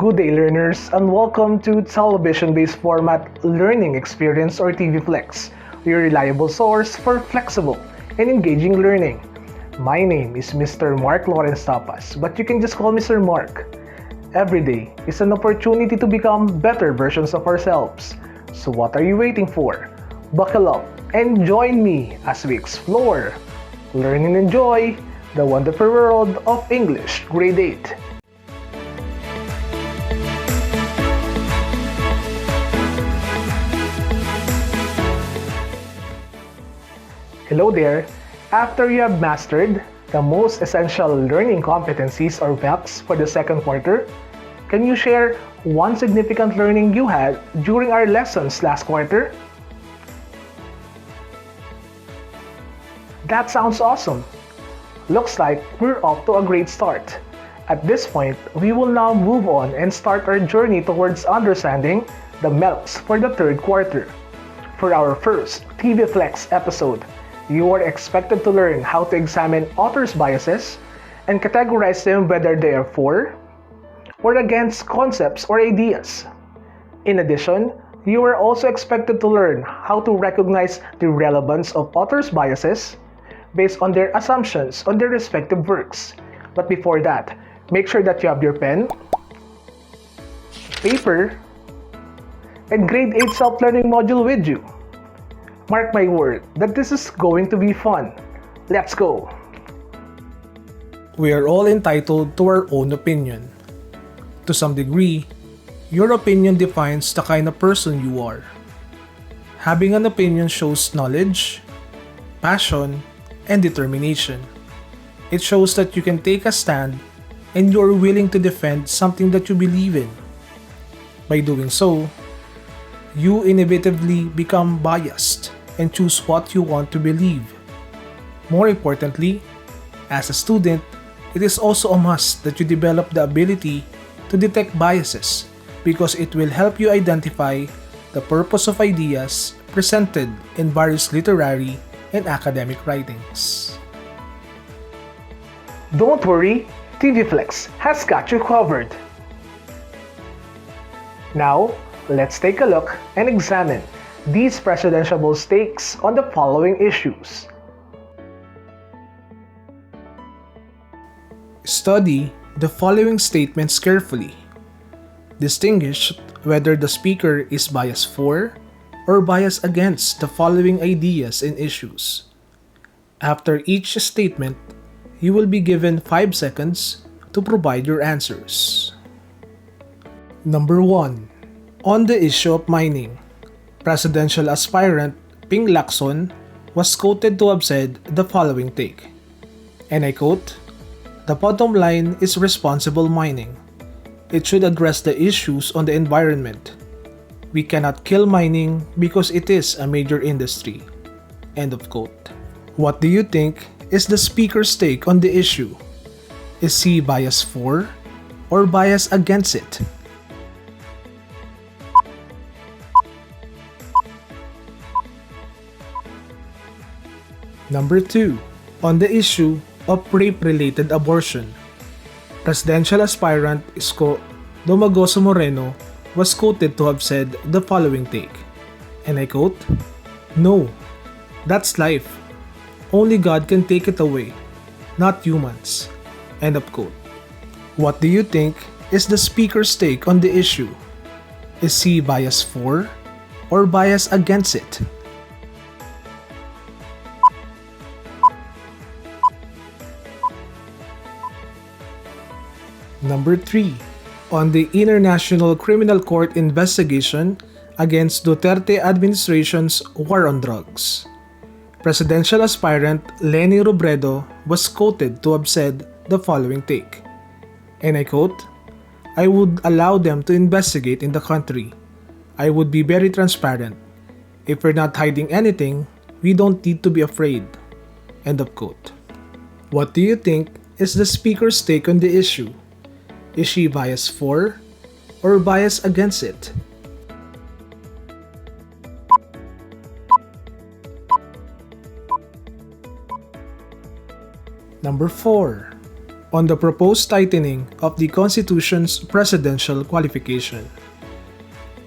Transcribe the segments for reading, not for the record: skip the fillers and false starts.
Good day, learners, and welcome to television-based format learning experience or TBFLEx, your reliable source for flexible and engaging learning. My name is Mr. Mark Laurence Tapas, but you can just call me Sir Mark. Every day is an opportunity to become better versions of ourselves. So what are you waiting for? Buckle up and join me as we explore, learn and enjoy the wonderful world of English Grade 8. Hello there! After you have mastered the Most Essential Learning Competencies or MELCs for the second quarter, can you share one significant learning you had during our lessons last quarter? That sounds awesome! Looks like we're off to a great start. At this point, we will now move on and start our journey towards understanding the MELCs for the third quarter. For our first TBFLEx episode, you are expected to learn how to examine authors' biases and categorize them whether they are for or against concepts or ideas. In addition, you are also expected to learn how to recognize the relevance of authors' biases based on their assumptions on their respective works. But before that, make sure that you have your pen, paper, and grade 8 self-learning module with you. Mark my word that this is going to be fun. Let's go! We are all entitled to our own opinion. To some degree, your opinion defines the kind of person you are. Having an opinion shows knowledge, passion, and determination. It shows that you can take a stand and you are willing to defend something that you believe in. By doing so, you inevitably become biased and choose what you want to believe. More importantly, as a student, it is also a must that you develop the ability to detect biases because it will help you identify the purpose of ideas presented in various literary and academic writings. Don't worry, TBFLEx has got you covered. Now, let's take a look and examine these presidential stakes on the following issues. Study the following statements carefully. Distinguish whether the speaker is biased for or biased against the following ideas and issues. After each statement, you will be given 5 seconds to provide your answers. Number 1. On the issue of mining, presidential aspirant Ping Lacson was quoted to have said the following take, and I quote, "The bottom line is responsible mining. It should address the issues on the environment. We cannot kill mining because it is a major industry." End of quote. What do you think is the speaker's take on the issue? Is he biased for or biased against it? Number 2. On the issue of rape-related abortion, presidential aspirant Isko Domagoso Moreno was quoted to have said the following take, and I quote, "No, that's life. Only God can take it away, not humans." End of quote. What do you think is the speaker's take on the issue? Is he biased for or biased against it? Number 3. On the International Criminal Court investigation against Duterte administration's war on drugs, presidential aspirant Leni Robredo was quoted to have said the following take, and I quote, "I would allow them to investigate in the country. I would be very transparent. If we're not hiding anything, we don't need to be afraid." End of quote. What do you think is the speaker's take on the issue? Is she biased for or biased against it? Number 4. on the proposed tightening of the Constitution's presidential qualification.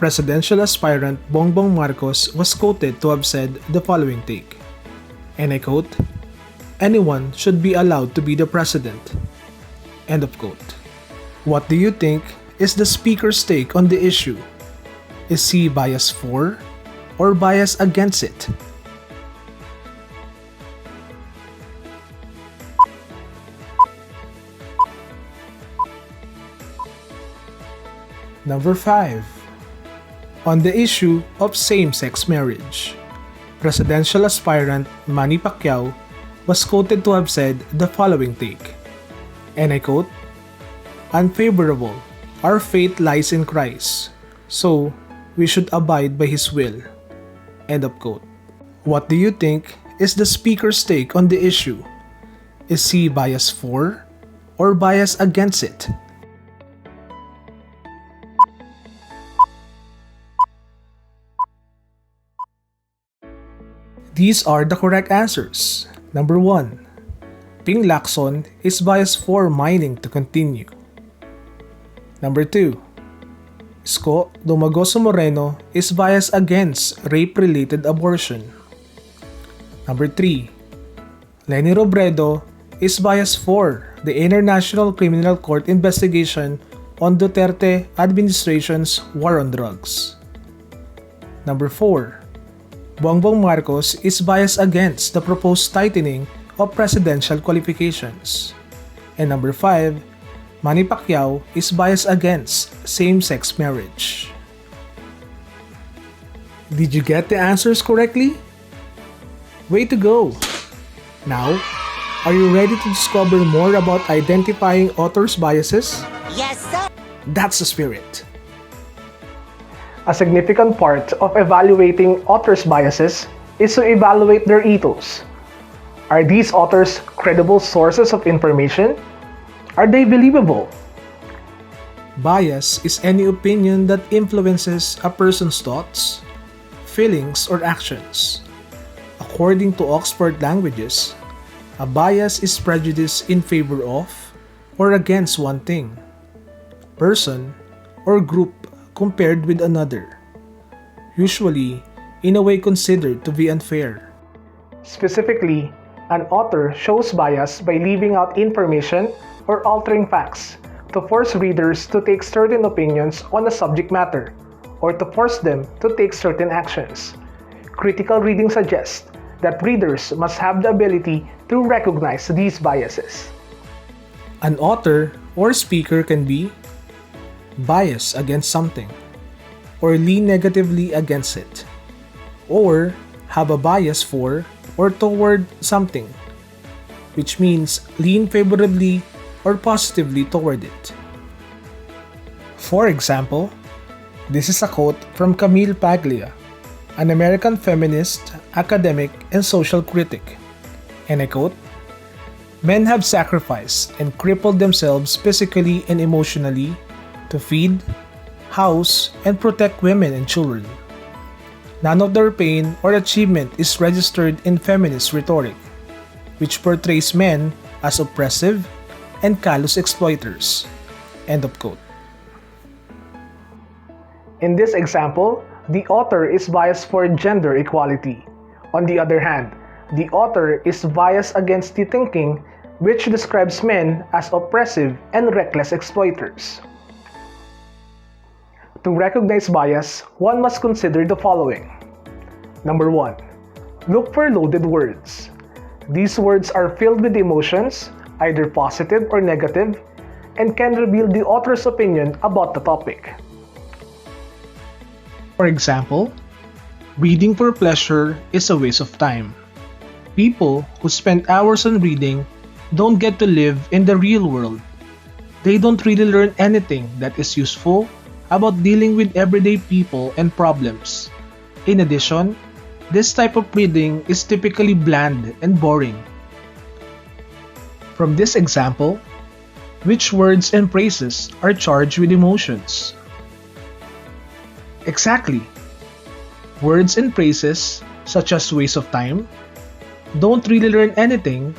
Presidential aspirant Bongbong Marcos was quoted to have said the following take, and I quote, "Anyone should be allowed to be the president." End of quote. What do you think is the speaker's take on the issue? Is he biased for or biased against it? Number 5. On the issue of same-sex marriage, presidential aspirant Manny Pacquiao was quoted to have said the following take, and I quote, "Unfavorable, our faith lies in Christ, so we should abide by His will." End of quote. What do you think is the speaker's take on the issue? Is he biased for or biased against it? These are the correct answers. Number 1. Ping Lacson is biased for mining to continue. Number 2. Isko Dumagoso Moreno is biased against rape-related abortion. Number 3. Leni Robredo is biased for the International Criminal Court investigation on Duterte administration's war on drugs. Number 4. Bongbong Marcos is biased against the proposed tightening of presidential qualifications. And number 5, Manny Pacquiao is biased against same-sex marriage. Did you get the answers correctly? Way to go! Now, are you ready to discover more about identifying authors' biases? Yes, sir! That's the spirit. A significant part of evaluating authors' biases is to evaluate their ethos. Are these authors credible sources of information? Are they believable? Bias is any opinion that influences a person's thoughts, feelings, or actions. According to Oxford Languages, a bias is prejudice in favor of or against one thing, person, or group compared with another, usually in a way considered to be unfair. Specifically, an author shows bias by leaving out information or altering facts to force readers to take certain opinions on a subject matter or to force them to take certain actions. Critical reading suggests that readers must have the ability to recognize these biases. An author or speaker can be bias against something, or lean negatively against it, or have a bias for or toward something, which means lean favorably or positively toward it. For example, this is a quote from Camille Paglia, an American feminist, academic, and social critic, and I quote, "Men have sacrificed and crippled themselves physically and emotionally to feed, house, and protect women and children. None of their pain or achievement is registered in feminist rhetoric, which portrays men as oppressive and callous exploiters." End of quote. In this example, the author is biased for gender equality. On the other hand, the author is biased against the thinking which describes men as oppressive and reckless exploiters. To recognize bias, one must consider the following. Number 1. Look for loaded words. These words are filled with emotions, either positive or negative, and can reveal the author's opinion about the topic. For example, reading for pleasure is a waste of time. People who spend hours on reading don't get to live in the real world. They don't really learn anything that is useful about dealing with everyday people and problems. In addition, this type of reading is typically bland and boring. From this example, which words and phrases are charged with emotions? Exactly. Words and phrases such as waste of time, don't really learn anything,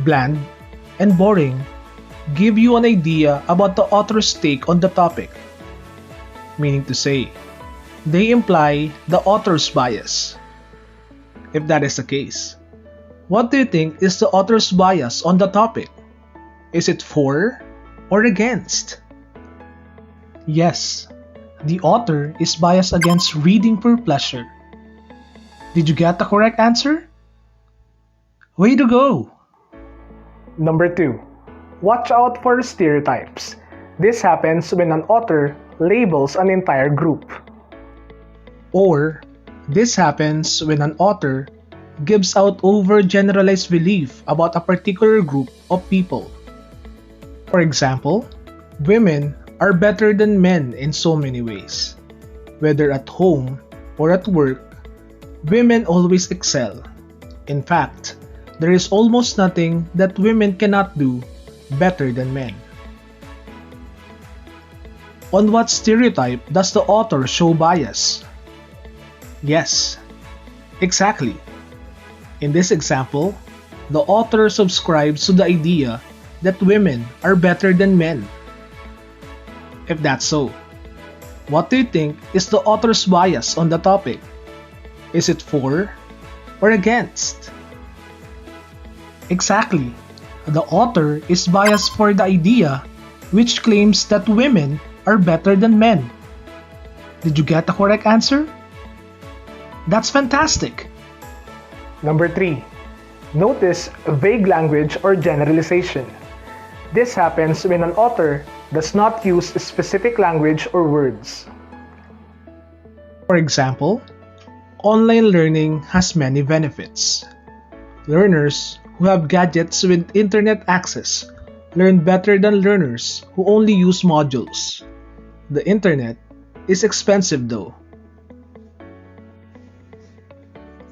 bland, and boring give you an idea about the author's take on the topic. Meaning to say, they imply the author's bias. If that is the case, what do you think is the author's bias on the topic? Is it for or against? Yes, the author is biased against reading for pleasure. Did you get the correct answer? Way to go! Number 2. Watch out for stereotypes. This happens when an author labels an entire group. Or, this happens when an author gives out overgeneralized belief about a particular group of people. For example, women are better than men in so many ways. Whether at home or at work, women always excel. In fact, there is almost nothing that women cannot do better than men. On what stereotype does the author show bias? Yes, exactly. In this example, the author subscribes to the idea that women are better than men. If that's so, what do you think is the author's bias on the topic? Is it for or against? Exactly. The author is biased for the idea which claims that women are better than men. Did you get the correct answer? That's fantastic! Number 3. Notice vague language or generalization. This happens when an author does not use specific language or words. For example, online learning has many benefits. Learners who have gadgets with internet access learn better than learners who only use modules. The internet is expensive though.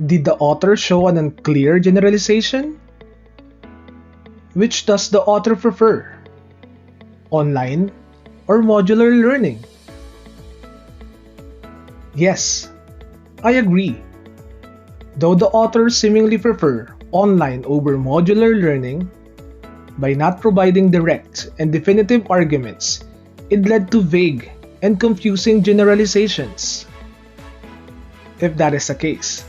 Did the author show an unclear generalization? Which does the author prefer? Online or modular learning? Yes, I agree. Though the author seemingly prefer online over modular learning, by not providing direct and definitive arguments, it led to vague and confusing generalizations. If that is the case,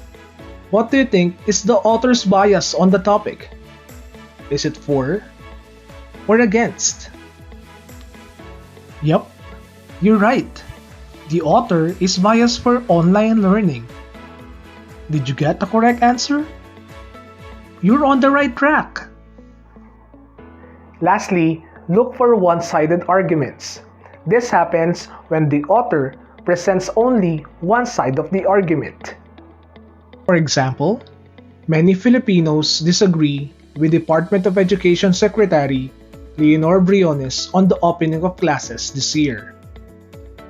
what do you think is the author's bias on the topic? Is it for or against? Yup, you're right. The author is biased for online learning. Did you get the correct answer? You're on the right track. Lastly, look for one-sided arguments. This happens when the author presents only one side of the argument. For example, many Filipinos disagree with Department of Education Secretary Leonor Briones on the opening of classes this year.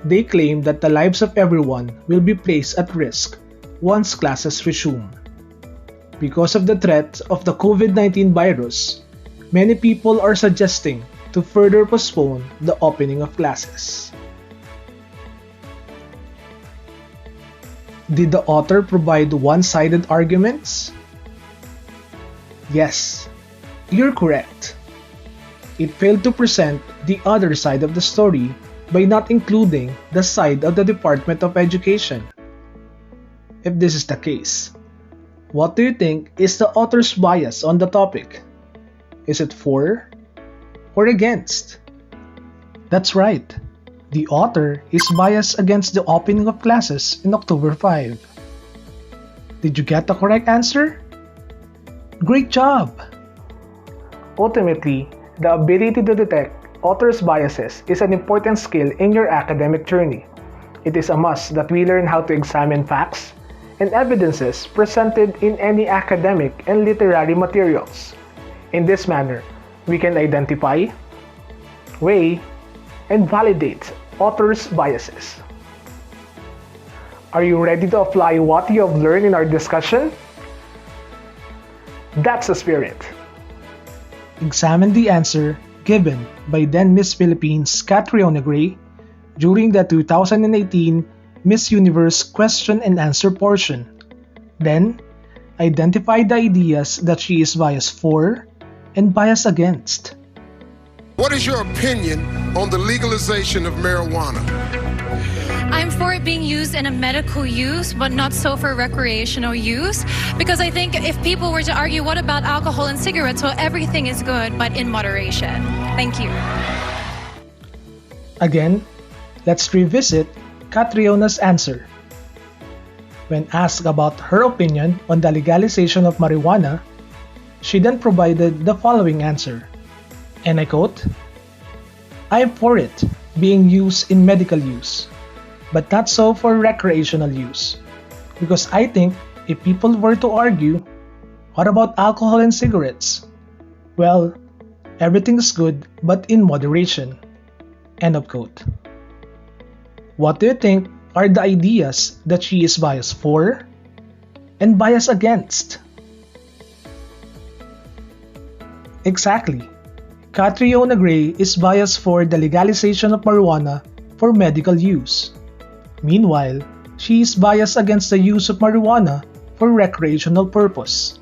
They claim that the lives of everyone will be placed at risk once classes resume. Because of the threat of the COVID-19 virus, many people are suggesting to further postpone the opening of classes. Did the author provide one-sided arguments? Yes, you're correct. It failed to present the other side of the story by not including the side of the Department of Education. If this is the case, what do you think is the author's bias on the topic? Is it for or against? That's right. The author is biased against the opening of classes in October 5. Did you get the correct answer? Great job! Ultimately, the ability to detect authors' biases is an important skill in your academic journey. It is a must that we learn how to examine facts and evidences presented in any academic and literary materials. In this manner, we can identify, weigh, and validate authors' biases. Are you ready to apply what you have learned in our discussion? That's the spirit. Examine the answer given by then Miss Philippines Catriona Gray during the 2018 Miss Universe question and answer portion. Then, identify the ideas that she is biased for and biased against. What is your opinion on the legalization of marijuana? I'm for it being used in a medical use, but not so for recreational use. Because I think if people were to argue, what about alcohol and cigarettes? Well, everything is good, but in moderation. Thank you. Again, let's revisit Catriona's answer. When asked about her opinion on the legalization of marijuana, she then provided the following answer, and I quote, "I am for it being used in medical use, but not so for recreational use. Because I think if people were to argue, what about alcohol and cigarettes? Well, everything is good but in moderation." End of quote. What do you think are the ideas that she is biased for and biased against? Exactly. Catriona Gray is biased for the legalization of marijuana for medical use. Meanwhile, she is biased against the use of marijuana for recreational purpose.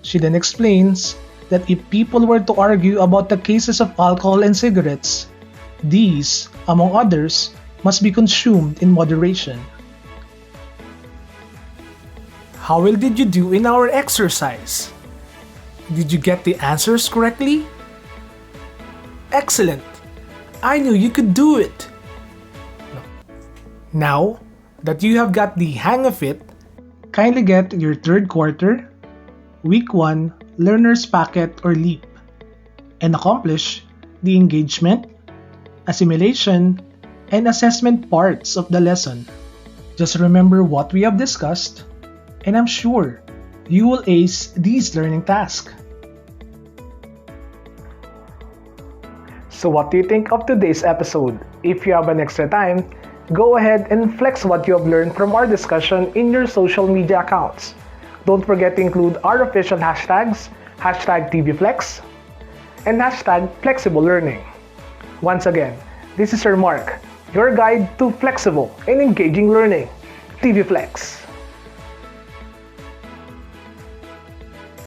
She then explains that if people were to argue about the cases of alcohol and cigarettes, these, among others, must be consumed in moderation. How well did you do in our exercise? Did you get the answers correctly? Excellent! I knew you could do it! Now that you have got the hang of it, Kindly get your third quarter, week 1 learner's packet or LEAP, and accomplish the engagement, assimilation, and assessment parts of the lesson. Just remember what we have discussed, and I'm sure you will ace these learning tasks. So what do you think of today's episode? If you have an extra time, go ahead and flex what you have learned from our discussion in your social media accounts. Don't forget to include our official hashtags, #TBFLEx, and #FlexibleLearning. Once again, this is Sir Mark, your guide to flexible and engaging learning. TBFLEx.